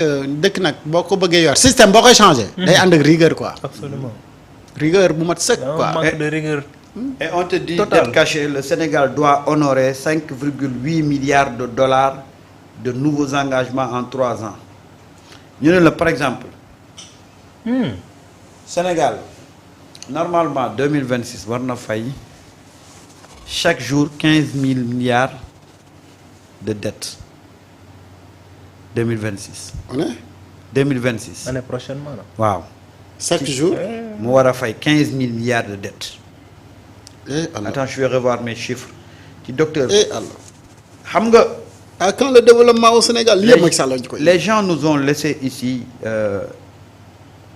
dëkk nag boo ko bëggee yor système boo koy changé. day ànd ak rigueur quoi. Absolument. Rigueur bu mat sëkk quoi. Un manque de rigueur. Et on te dit, Total. dette cachée, le Sénégal doit honorer 5,8 milliards de dollars de nouveaux engagements en 3 ans. Ñu ne la par exemple, Sénégal, normalement 2026 war na fay chaque jour 15 000 milliards de dettes. 2026. on est 2026. Année prochainement là. waaw chaque jour. mu war a fay 15 000 milliards de dettes. alors Attends, je vais revoir mes chiffres. Ci docteur alors. xam nga. ah quand le développement au Sénégal lépp Macky Sall lañ koy. Les gens nous ont laissé ici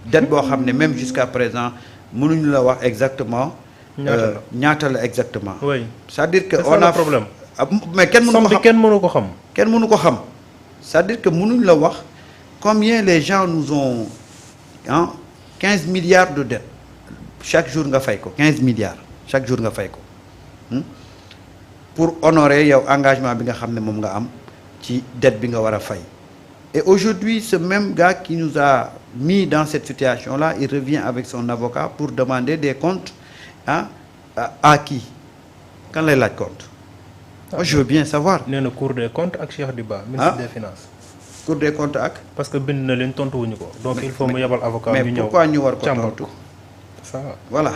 dette boo xam ne même jusqu'à présent mënuñu la wax exactement. ñaata la exactement. Oui. C'est-à-dire que C'est ça on a le problème. mais kenn mënu Somme ko bi xam kenn mënu ko xam. kenn mënu ko xam. C'est-à-dire que mënuñ la wax combien les gens nous ont 15 milliards de dettes chaque jour nga fay ko 15 milliards chaque jour nga fay ko pour honorer yow engagement bi nga xam ne moom nga am ci dette bi nga war a fay. Et aujourd'hui ce même gars qui nous a mis dans cette situation-là il revient avec son avocat pour demander des comptes à qui kan lay laaj compte. Moi je veux bien savoir. nee na Cour des comptes ak Cheikh Diba. ministre des finances. Cour des comptes ak. parce que bind na leen tontuwuñu ko. donc il faut mu yebal avocat mais ñu ñëw pourquoi ñu war ko càmbar tontu. ça voilà.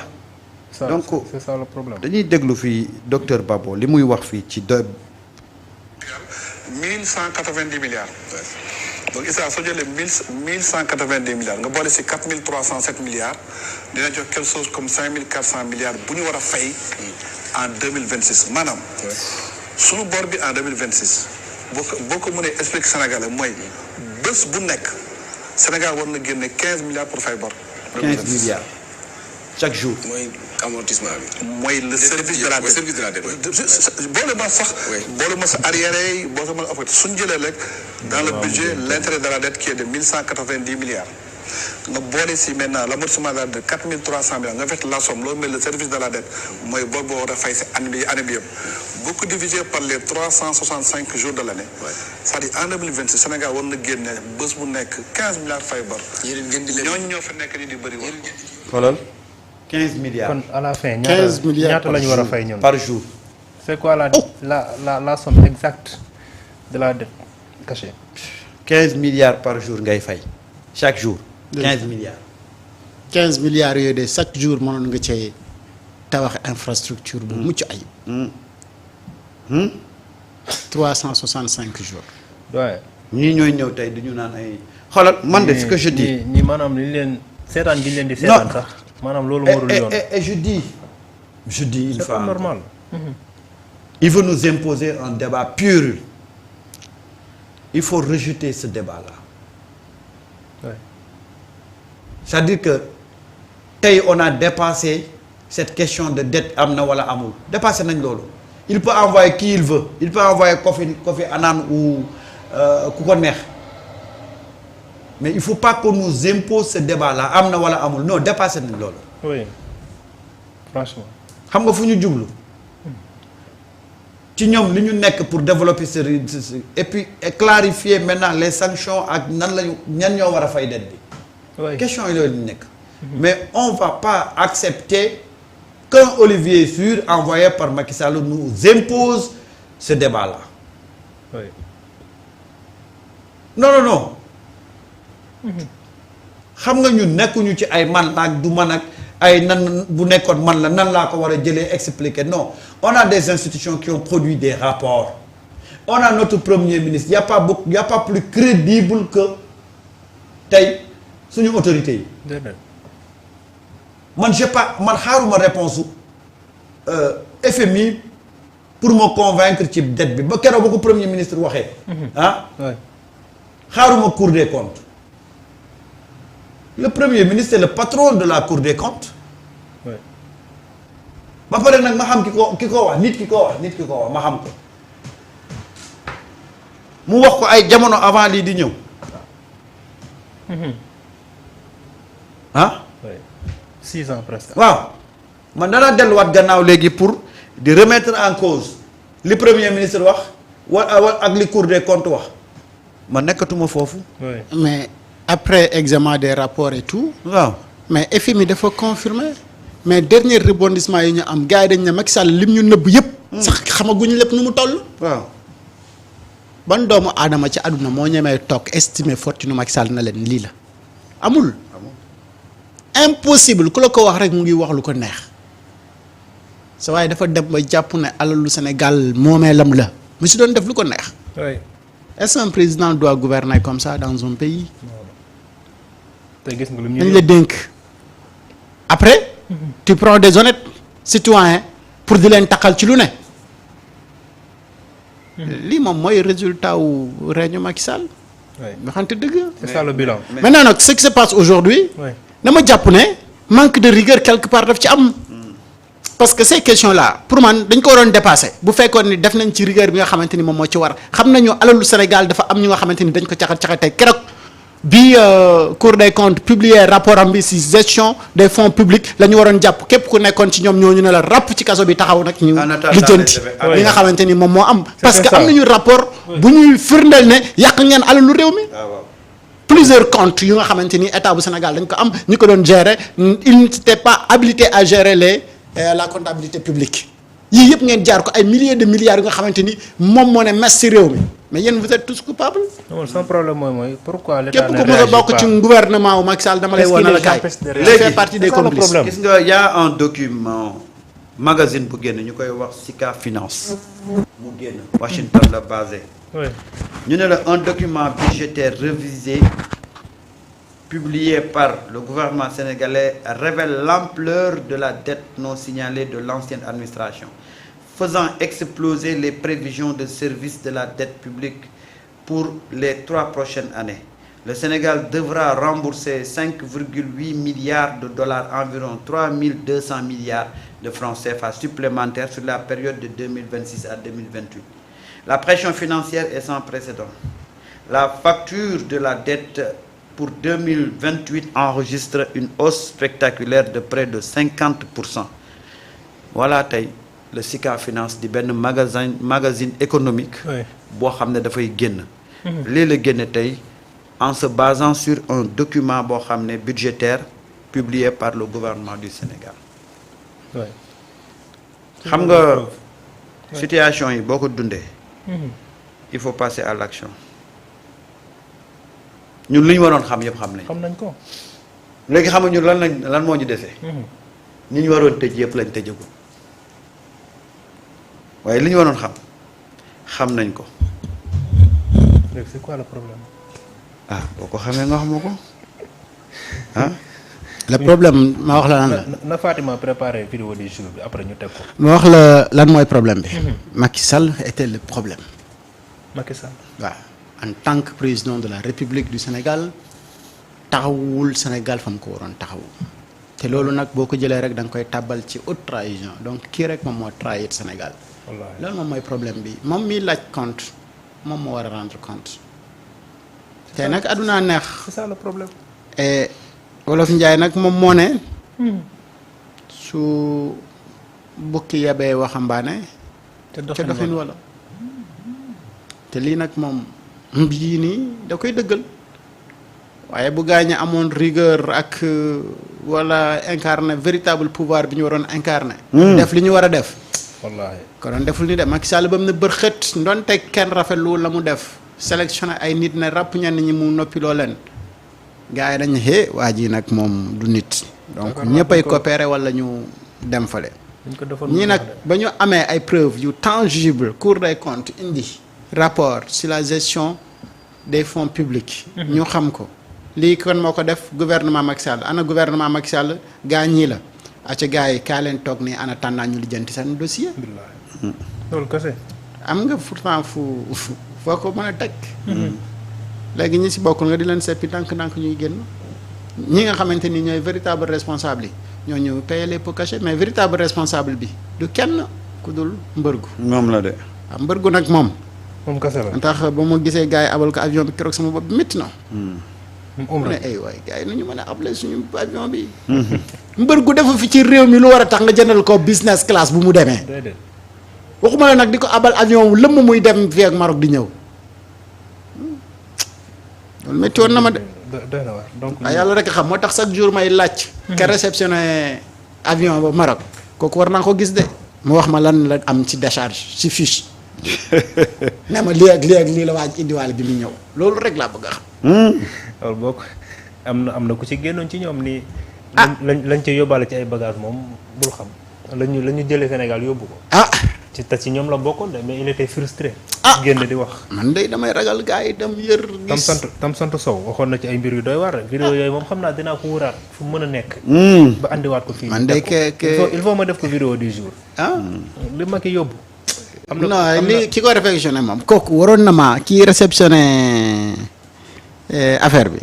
ça donc c'est ça le problème. dañuy déglu fii docteur Babo li muy wax fii ci 1190 milliards. donc Issa soo jëlee 1190 milliards nga boole si 4307 milliards dina jox quelque chose comme 5400 milliards bu ñu war a fay en 2026 maanaam. sunu bor bi en 2026 boo ko mënee expliquer Sénégalais mooy bés bu nekk Sénégal war na génne 15 milliards pour fay bor. 15 milliards chaque jour. mooy amortissement bi. mooy le service de la dette service de la dette. boole ma sax. boole ma sa arriéré yi boole ma la suñ jëlee rek. dans le budget l'intérêt de la dette qui est de 1190 milliards. nga boole si maintenant l'amortissement de la dette 4300 milliards nga fekk la somme loolu mooy le service de la dette mooy bor boo war a fay si année bi yëpp. boo ko divisé par les 365 jours de l'année. c'est-à-dire en 2026 Sénégal war na génne bés bu nekk 15 milliards fay bor. ñooñu ñoo fa nekk ni di bëri woon. xoolal 15 milliards. kon à la fin 15 milliards ñaata la ñu war a fay ñun. par jour. c'est quoi la somme exacte de la dette cachée. 15 milliards par jour ngay fay chaque jour. 15 milliards. 15 milliards yooyu de chaque jour mënoon nga cee tabax infrastructure bu mucc ayib. 365 jours. waaye. ñii ñooy ñëw tey du ñu naan ay. xoolal man de ce que je dis. ñi maanaam li leen seetaan gi ñu leen di seetaan sax. maanaam loolu warul yoon. et je dis une c'est fois pas normal. il veut nous imposer un débat pur. Il faut rejeter ce débat-là. Ouais. C'est-à-dire que tey on a dépassé cette question de dette am na wala amul dépassé nañ loolu. Il peut envoyer qui il veut. Il peut envoyer Kofi Annan ou ku ko neex. Mais il faut pas qu'on nous impose ce débat-là am na wala amul non dépassé nañ loolu. oui franchement. xam nga fu ñu jublu. ci ñoom li ñu nekk pour développer ce et puis clarifier maintenant les sanctions ak nan lañu ñan ñoo war a fay dette bi. oui question yi loolu nekk. mais on va pas accepter qu'un Olivier Sur envoyé par Macky Sall nous impose ce débat-là. oui. non. xam nga ñun nekkuñu ci ay man ak du man ak ay nan bu nekkoon man la nan laa ko war a jëlee expliquer non on a des institutions qui ont produit des rapports on a notre premier ministre y a pas plus crédible que tey suñu autorités yi. déedéet. man xaaruma réponse FMI pour me convaincre ci dette bi ba keroog ba ko premier ministre waxee. oui. xaaruma Cour des comptes. Le premier ministre c'est le patron de la Cour des comptes. oui. ba pare nag ma xam ki ko wax nit ki ko wax ma xam ko. mu wax ko ay jamono avant lii di ñëw. oui 6 ans presque. waaw man danaa delluwaat gannaaw léegi pour di remettre en cause li premier ministre wax ak li Cour des comptes wax ma nekkatuma foofu. oui. mais après examen des rapports et tout. waaw. mais FMI dafa confirmer mais dernier rebondissement yi ñu am gars yi dañ ne Macky Sall lim ñu nëbb yëpp. sax xamaguñu lépp nu mu toll. waaw. ban doomu aadama ci àdduna moo ñemee toog estimer fortune Macky Sall na leen lii la amul. impossible ku la ko wax rek mu ngi wax lu ko neex sa waaye dafa dem ba jàpp ne alalu Sénégal moomeelam la mu si doon def lu ko neex. oui. est-ce qu'un président doit gouverner comme ça dans un pays. te gis nga lu ñu. dañ la dénk après. tu prends des honnêtes citoyens pour di leen taxal ci lu ne. lii moom mooy résultat wu règne Macky Sall. oui. nga xamante dëgg. c'est ça le bilan. maintenant nag ce qui se passe aujourd'hui oui. dama jàpp ne manque de rigueur quelque part daf ci am. parce que ces questions là pour man dañ ko waroon dépasser bu fekkoon ni def nañ ci rigueur bi nga xamante ni moom moo ci war xam nañu alalu Sénégal dafa am ñu nga xamante ni dañ ko caxat-caxatee keroog bi Cour des comptes publié rapport am bi ci gestion des fonds publics la ñu waroon jàpp képp ku nekkoon ci ñoom ñooñu ne la ràpp ci kaso bi taxaw nag ñu lijjanti li nga xamante ni moom moo am parce que am nañu rapport bu ñuy firndeel ne yàq ngeen alalu réew mi plusieurs comptes yu nga xamante ni état bu Sénégal dañ ko am ñu ko doon gérer il n'était pas habilité à gérer la comptabilité publique yii yëpp ngeen jaar ko ay milliers de milliards yu nga xamante ni moom moo ne mes ci réew mi mais yéen vous êtes tous coupables. non son problème mooy pourquoi l'état képp ne ku mën a réagit bokk pas. ci gouvernement wu Macky Sall dama lay Qu'est-ce woon qui na la les kaay. empêche de réagir? fait partie des C'est ça le complices. problème. gis nga y a un document magazine bu génn ñu koy wax Sika Finance mu génn Washington la basé oui. ñu ne la un document budgétaire révisé publié par le gouvernement sénégalais révèle l'ampleur de la dette non signalée de l'ancienne administration, faisant exploser les prévisions de service de la dette publique pour les 3 prochaines années. Le Sénégal devra rembourser 5,8 milliards de dollars, environ 3200 milliards de francs CFA supplémentaires sur la période de 2026 à 2028. La pression financière est sans précédent. La facture de la dette pour 2028 enregistre une hausse spectaculaire de près de 50%. Voilà tey le Sika Finance di benn magazine économique oui. boo xam ne dafay génn lii la génne tey en se basant sur un document boo xam ne budgétaire publié par le gouvernement du Sénégal oui. xam nga situation yi boo ko dundee il faut passer à l'action ñun li ñu waroon xam yëpp xam nañ xam nañ ko. léegi xam nga ñun lan moo ñu desee ñi ñu waroon tëj yëpp lañ tëjagul waaye li ñu waroon xam nañ ko léegi c'est quoi le problème. ah boo ko xamee nga xam ko ah. le problème ma wax la lan la. na Fatima préparé vidéo du jour bi après ñu teg ko. ma wax la lan mooy problème bi. Macky Sall était le problème. Macky Sall. waaw en tant que président de la République du Sénégal taxawul Sénégal fa mu ko waroon taxawu te loolu nag boo ko jëlee rek da nga koy tàbbal ci haute trahison donc kii rek moom moo trahir Sénégal. wallaahi loolu moom mooy problème bi moom miy laaj compte moom moo war a rendre compte te nag àdduna neex. c'est ça le problème. et Wolof Njaay nag moom moo ne su bukki yabee waxambaane te ca doxin wala te lii nag moom bii nii da koy dëggal waaye bu gaañe amoon rigueur ak wala incarné véritable pouvoir bi ñu waroon incarné def li ñu war a def wallaahi. konoon deful ni de Macky Sall ba mu ne bër xët ndonte kenn rafetlu la mu def sélectionné ay nit ne ràpp ñenn ñi mu noppiloo leen gars yi dañ ne hé waa ji nag moom du nit donc ñëppay coopéré wala ñu dem fale ñii nag ba ñu amee ay preuves yu tangible Cour des comptes indi rapport sur la gestion des fonds publics ñu xam ko lii kon moo ko def gouvernement Macky Sall ana gouvernement Macky Sall gaa ñii la aca gars yi kaa leen toog nii ana tànnaa ñu lijjanti seen dossier loolu kese. am nga pourtant foo ko mën a teg léegi ñi si bokk nga di leen seppi ndànk-ndànk ñuy génn ñi nga xamante ni ñooy véritable responsable yi ñoo ñu payer les pots cachés mais véritable responsable bi du kenn ku dul mbërgu moom la de. waaw mbërgu nag moom kese la. ndax ba ma gisee gars yi abal ko avion bi keroog sama bopp bi métti na mu ne umra. ay waay gars yi nu ñu mën a abale suñu avion bi mbërgu defa fi ci réew mi lu war a tax nga jëndal ko business class bu mu demee déedéet. waxuma la nag di ko abal avion wu lëmm muy dem fii ak Maroc di ñëw loolu métti woon na ma de. doy na waar donc. waaye yàlla rek xam moo tax chaque jour may laaj. ka réceptionné avion ba Maroc kooku war naa ko gis de. mu wax ma lan la am ci décharge ci fiche. ne ma lii ak lii la waaj indiwaale bi mu ñëw loolu rek laa bëgg a xam. loolu bokk am na ku ci génnoon ci ñoom ni. lañ ci yóbbaale ci ay bagages moom bul xam. la ñu jëlee Sénégal yóbbu ko. ci ñoom la bokkoon de mais il était frustré. génn di wax. man de damay ragal gars yi dem yër. tam sant Sow waxoon na ci ay mbir yu doy war rek. vidéo yooyu moom xam naa dinaa ko wuraat fu mu mën a nekk. ba andiwaat ko fii. man de il faut ma def ko vidéo du jour. li ma ki yóbbu. non li ki ko réfectionné moom. kooku waroon na ma kii réceptionné affaire bi.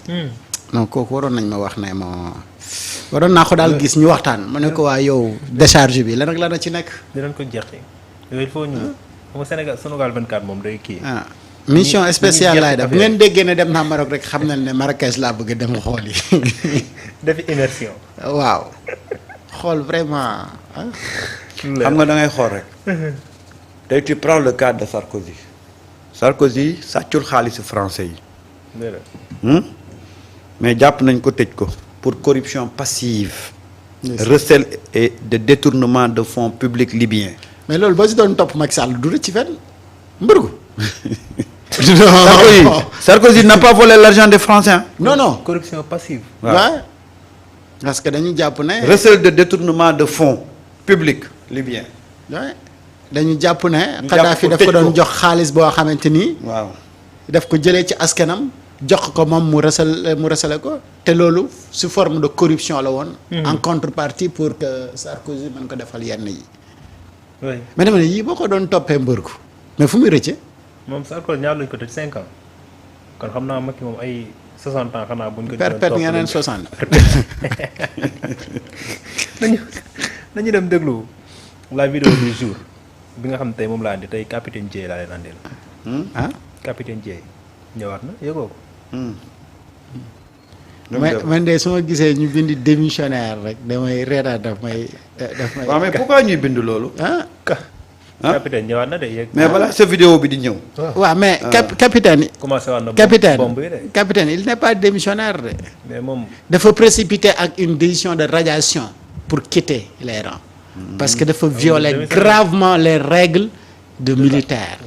non kooku waroon nañ ma wax ne ma. waroon naa ko daal gis ñu waxtaan ma ne ko waa yow décharge bi lan ak lan a ci nekk. dinañ ko jeexee yooyu il faut ñu xam nga Sénégal 24 moom day kii. mission spéciale laay def bu ngeen déggee ne dem naa Maroc rek xam nañ ne Marrakech laa bëgg dem xool yi. defi immersion. waaw xool vraiment. xam nga da ngay xool rek. tey tu prends le cas de Sarkozy. Sarkozy sàccul xaalisu français yi. mais jàpp nañ ko tëj ko. pour corruption passive. recel et de détournement de fonds publics libyens. mais loolu boo si doon topp Macky Sall du ci fenn mbërgu. Sarkozy n'a pas volé l'argent des Français. non. corruption passive. waaw parce que dañu jàpp ne. recel de détournement de fonds publics libyens. waaw dañu jàpp ne. Kadhafi daf ko doon jox xaalis boo xamante ni. waaw daf ko jëlee ci askanam. jox ko moom mu recalé ko te loolu sous forme de corruption la woon. en contrepartie pour que Sarkozy mën ko defal yenn yi. oui mais dama ne yii boo ko doon toppee mbërgu mais fu muy rëcce. moom Sarkozy ñaar lañ ko tëj 5 ans kon xam naa Macky moom ay 60 ans xanaa buñ ko. perpète ngeen 60. nañu dem déglu la vidéo du jour bi nga xam tey moom laa andi tey capitaine Dièye laa leen andil. capitaine Dièye ñëwaat na yëgoo ko. man de su ma gisee ñu bind démissionnaire rek damay reeraat daf may. waaw mais pourquoi ñuy bind loolu. capitaine ñëwaat na de yegg. mais balaa sa vidéo bi di ñëw. waaw mais capitaine. commencé waat na capitaine il n'est pas démissionnaire de. mais moom. dafa précipité ak une décision de radiation pour quitter les rangs. parce que dafa violer gravement les règles de militaire.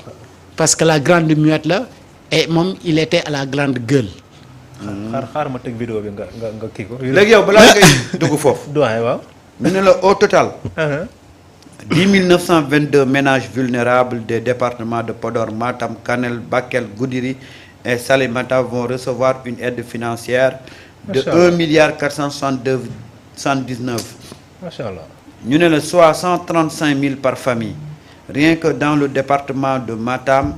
parce que la grande muette la. et moom il était à la grande gueule. xaar ma teg vidéo bi nga kii ko. léegi yow balaa ngay dugg foofu. doyen waaw. mu ne la au total. 10 922 ménages vulnérables des départements de Podor, Matam, Kanel, Bakel, Goudiri et Salémata vont recevoir une aide financière de 1 milliard 479. Machallah. Ñu ne la soit 135 000 par famille. Rien que dans le département de Matam,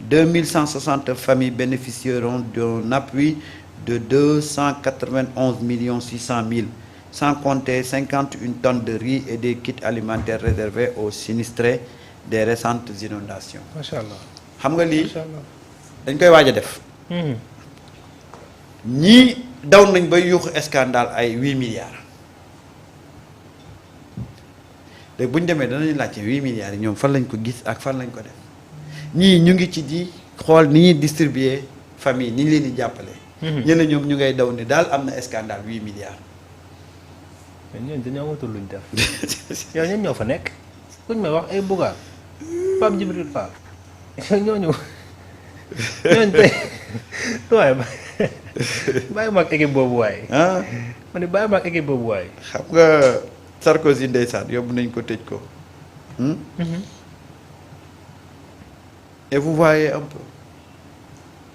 2160 familles bénéficieront d'un appui de 291 600 000, sans compter 51 tonnes de riz et des kits alimentaires réservés aux sinistrés des récentes inondations. Machallah. xam nga lii dañ koy waaj a def. ñii daw nañ ba yuuxu scandale ay 8 milliards. léegi bu ñu demee danañ laajte 8 milliards yi ñoom fan lañ ko gis ak fan lañ ko def. ñii ñu ngi ci di xool ni ñuy distribuer famille ni ñu leen di jàppale. ñeneen ñoom ñu ngay daw ni daal am na scandale 8 milliards. mais ñooñu dañoo amatul luñ def yow ñun ñoo fa nekk kuñ may wax ay Bougar Pape Djibril Fall ñooñu tey waaye bàyyi ma ak équipe boobu waaye. ma ne bàyyi ma ak équipe boobu waaye. xam nga Sarkozy ndeysaan yóbbu nañ ko tëj ko. et vous voyez un peu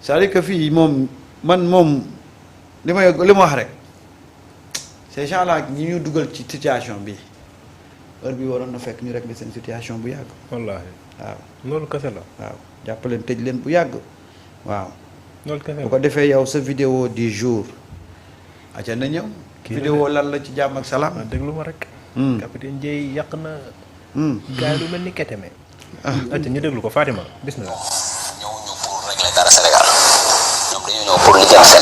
c'est-à-dire que fii moom li ma wax rek ces gens là ñi ñu dugal ci situation bi heure bi waroon na fekk ñu régler seen situation bu yàgg. wallaahi waaw loolu kese la. waaw jàppaleen tëj leen bu yàgg waaw. loolu kese la bu ko defee yow sa vidéo du jour. aca na ñëw. vidéo lan la ci jàmm ak salaam. déglu ma rek. capitaine Dièye yàq na. gars yi lu mel ni Keteme. aca ñu déglu ko Fatima bismillah. ñëw ñu pour régler dara Sénégal ñoom dañoo ñëw pour li jëm seen